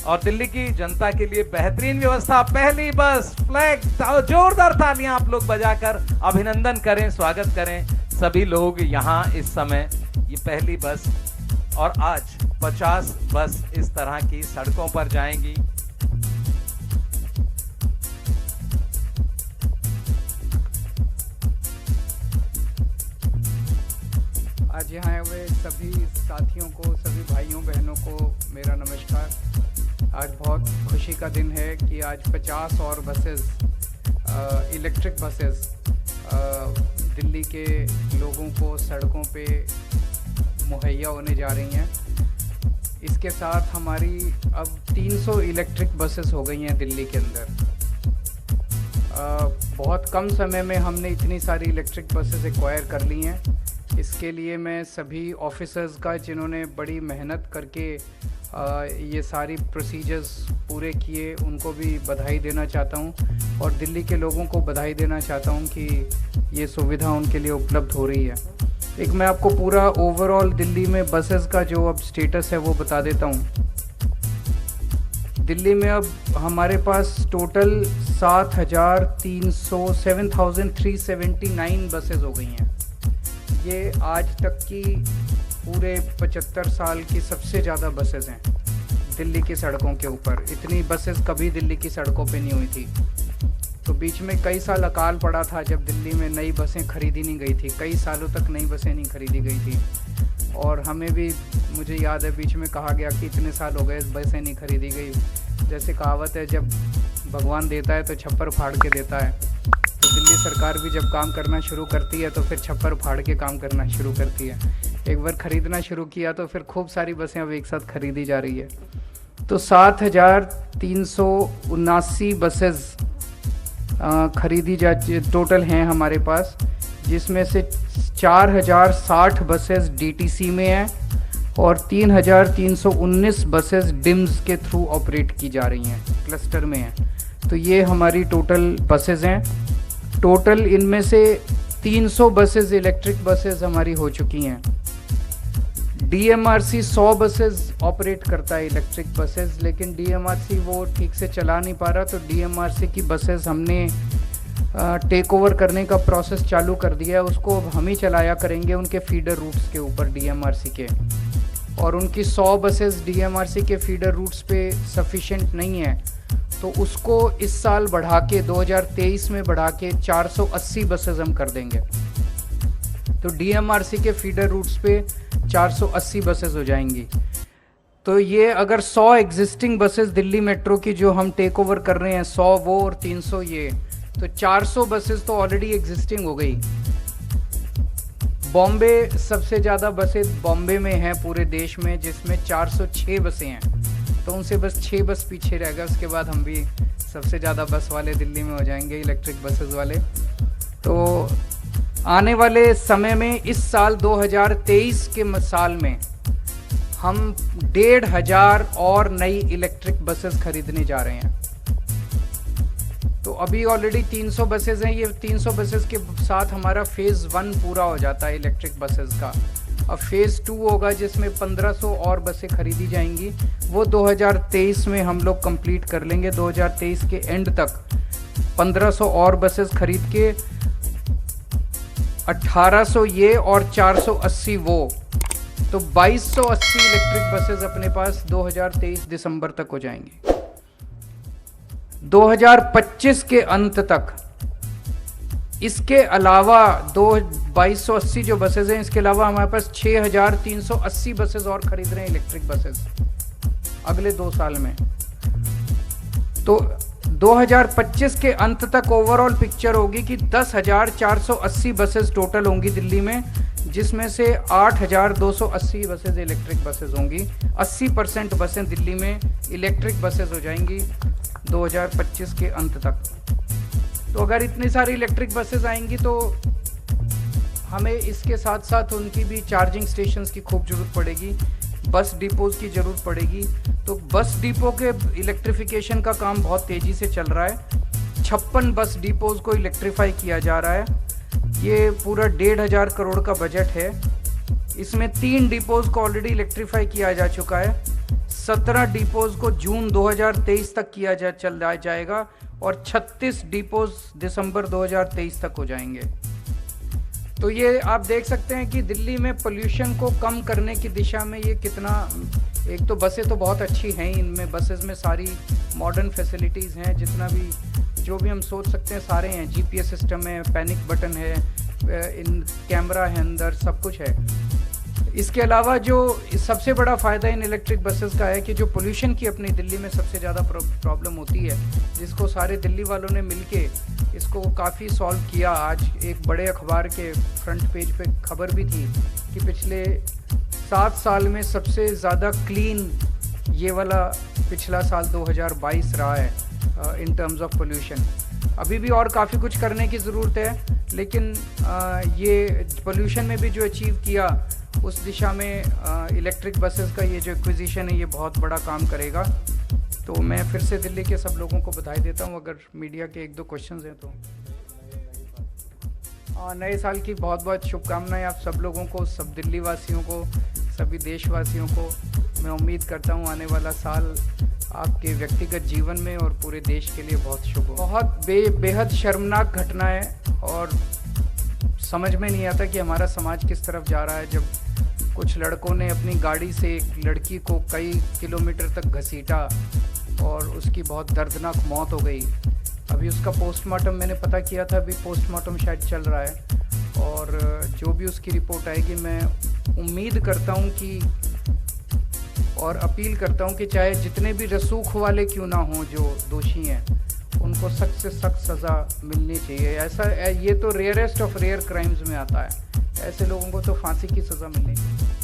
और दिल्ली की जनता के लिए बेहतरीन व्यवस्था। पहली बस फ्लैग, जोरदार तालियां आप लोग बजाकर अभिनंदन करें, स्वागत करें सभी लोग यहाँ इस समय। ये पहली बस और आज 50 बस इस तरह की सड़कों पर जाएंगी। आज यहाँ हुए सभी साथियों को, सभी भाइयों बहनों को मेरा नमस्कार। आज बहुत खुशी का दिन है कि आज 50 और बसेस, इलेक्ट्रिक बसेस दिल्ली के लोगों को सड़कों पे मुहैया होने जा रही हैं। इसके साथ हमारी अब 300 इलेक्ट्रिक बसेस हो गई हैं दिल्ली के अंदर। बहुत कम समय में हमने इतनी सारी इलेक्ट्रिक बसेस एक्वायर कर ली हैं। इसके लिए मैं सभी ऑफिसर्स का, जिन्होंने बड़ी मेहनत करके ये सारी प्रोसीजर्स पूरे किए, उनको भी बधाई देना चाहता हूँ और दिल्ली के लोगों को बधाई देना चाहता हूँ कि ये सुविधा उनके लिए उपलब्ध हो रही है। एक मैं आपको पूरा ओवरऑल दिल्ली में बसेस का जो अब स्टेटस है वो बता देता हूँ। दिल्ली में अब हमारे पास टोटल 7,379 बसेस हो गई हैं। ये आज तक की पूरे 75 साल की सबसे ज़्यादा बसेस हैं दिल्ली की सड़कों के ऊपर। इतनी बसेस कभी दिल्ली की सड़कों पे नहीं हुई थी। तो बीच में कई साल अकाल पड़ा था जब दिल्ली में नई बसें खरीदी नहीं गई थी। कई सालों तक नई बसें नहीं खरीदी गई थी और हमें भी, मुझे याद है, बीच में कहा गया कि इतने साल हो गए बसें नहीं खरीदी गई। जैसे कहावत है, जब भगवान देता है तो छप्पर फाड़ के देता है। तो दिल्ली सरकार भी जब काम करना शुरू करती है तो फिर छप्पर फाड़ के काम करना शुरू करती है। एक बार ख़रीदना शुरू किया तो फिर खूब सारी बसें अब एक साथ खरीदी जा रही है। तो 7,379 बसेस खरीदी जा टोटल हैं हमारे पास, जिसमें से 4,060 बसेस डीटीसी में हैं और 3,319 बसेस डिम्स के थ्रू ऑपरेट की जा रही हैं, क्लस्टर में हैं। तो ये हमारी टोटल बसेस हैं। टोटल इनमें से 300 बसेस इलेक्ट्रिक बसेस हमारी हो चुकी हैं। डीएमआरसी 100 बसेस ऑपरेट करता है इलेक्ट्रिक बसेस, लेकिन डीएमआरसी वो ठीक से चला नहीं पा रहा। तो डीएमआरसी की बसेस हमने टेक ओवर करने का प्रोसेस चालू कर दिया है। उसको अब हम ही चलाया करेंगे उनके फीडर रूट्स के ऊपर डीएमआरसी के। और उनकी 100 बसेस डीएमआरसी के फीडर रूट्स पे सफिशिएंट नहीं है, तो उसको इस साल बढ़ा के 2023 में बढ़ा के 480 बसेस हम कर देंगे। तो डीएमआरसी के फीडर रूट्स पे 480 बसेस हो जाएंगी। तो ये अगर 100 एग्जिस्टिंग बसेस दिल्ली मेट्रो की जो हम टेक ओवर कर रहे हैं, 100 वो और 300 ये, तो 400 बसेस तो ऑलरेडी एग्जिस्टिंग हो गई। बॉम्बे सबसे ज़्यादा बसें बॉम्बे में हैं पूरे देश में, जिसमें 406 बसें हैं। तो उनसे बस 6 बस पीछे रह गए। उसके बाद हम भी सबसे ज़्यादा बस वाले दिल्ली में हो जाएंगे, इलेक्ट्रिक बसेस वाले। तो आने वाले समय में, इस साल 2023 के साल में, हम 1,500 और नई इलेक्ट्रिक बसेस खरीदने जा रहे हैं। तो अभी ऑलरेडी 300 बसेस हैं। ये 300 बसेस के साथ हमारा फेज़ 1 पूरा हो जाता है इलेक्ट्रिक बसेस का। अब फेज़ 2 होगा जिसमें 1500 और बसें खरीदी जाएंगी। वो 2023 में हम लोग कंप्लीट कर लेंगे। 2023 के एंड तक 1500 और बसेस खरीद के 1800 ये और 480 वो, तो 2280 इलेक्ट्रिक बसेस अपने पास 2023 दिसंबर तक हो जाएंगी। 2025 के अंत तक इसके अलावा 2280 जो बसेस हैं, इसके अलावा हमारे पास 6,380 बसेस और खरीद रहे हैं इलेक्ट्रिक बसेस अगले 2 साल में। तो 2025 के अंत तक ओवरऑल पिक्चर होगी कि 10,480 बसेस टोटल होंगी दिल्ली में, जिसमें से 8,280 बसेस इलेक्ट्रिक बसेस होंगी। 80% बसें दिल्ली में इलेक्ट्रिक बसेस हो जाएंगी 2025 के अंत तक। तो अगर इतनी सारी इलेक्ट्रिक बसेस आएंगी तो हमें इसके साथ साथ उनकी भी चार्जिंग स्टेशंस की खूब ज़रूरत पड़ेगी, बस डिपोज़ की ज़रूरत पड़ेगी। तो बस डिपो के इलेक्ट्रिफिकेशन का काम बहुत तेज़ी से चल रहा है। 56 बस डिपोज़ को इलेक्ट्रीफाई किया जा रहा है। ये पूरा 1,500 करोड़ का बजट है। इसमें 3 डिपोज़ को ऑलरेडी इलेक्ट्रीफाई किया जा चुका है। 17 डिपोज को जून 2023 तक किया चल जाएगा और 36 डिपोज दिसंबर 2023 तक हो जाएंगे। तो ये आप देख सकते हैं कि दिल्ली में पोल्यूशन को कम करने की दिशा में ये कितना, एक तो बसें तो बहुत अच्छी हैं, इनमें बसेस में सारी मॉडर्न फैसिलिटीज़ हैं, जितना भी जो भी हम सोच सकते हैं सारे हैं, जीपीएस सिस्टम है, पैनिक बटन है, इन कैमरा है अंदर, सब कुछ है। इसके अलावा जो सबसे बड़ा फ़ायदा इन इलेक्ट्रिक बसेस का है कि जो पोल्यूशन की अपनी दिल्ली में सबसे ज़्यादा प्रॉब्लम होती है, जिसको सारे दिल्ली वालों ने मिलके इसको काफ़ी सॉल्व किया। आज एक बड़े अखबार के फ्रंट पेज पे खबर भी थी कि पिछले 7 साल में सबसे ज़्यादा क्लीन ये वाला पिछला साल 2022 रहा है इन टर्म्स ऑफ पोल्यूशन। अभी भी और काफ़ी कुछ करने की ज़रूरत है, लेकिन ये पोल्यूशन में भी जो अचीव किया उस दिशा में इलेक्ट्रिक बसेस का ये जो एक्विजिशन है ये बहुत बड़ा काम करेगा। तो मैं फिर से दिल्ली के सब लोगों को बधाई देता हूँ। अगर मीडिया के 1-2 क्वेश्चंस हैं तो नए साल की बहुत बहुत शुभकामनाएं आप सब लोगों को, सब दिल्ली वासियों को, सभी देशवासियों को। मैं उम्मीद करता हूँ आने वाला साल आपके व्यक्तिगत जीवन में और पूरे देश के लिए बहुत शुभ हो। बहुत बेहद शर्मनाक घटना है और समझ में नहीं आता कि हमारा समाज किस तरफ जा रहा है, जब कुछ लड़कों ने अपनी गाड़ी से एक लड़की को कई किलोमीटर तक घसीटा और उसकी बहुत दर्दनाक मौत हो गई। अभी उसका पोस्टमार्टम मैंने पता किया था, अभी पोस्टमार्टम शायद चल रहा है और जो भी उसकी रिपोर्ट आएगी मैं उम्मीद करता हूँ कि और अपील करता हूँ कि चाहे जितने भी रसूख वाले क्यों ना हों जो दोषी हैं, उनको सख्त से सख्त सज़ा मिलनी चाहिए। ऐसा ये तो रेयरेस्ट ऑफ रेयर क्राइम्स में आता है, ऐसे लोगों को तो फांसी की सज़ा मिलनी चाहिए।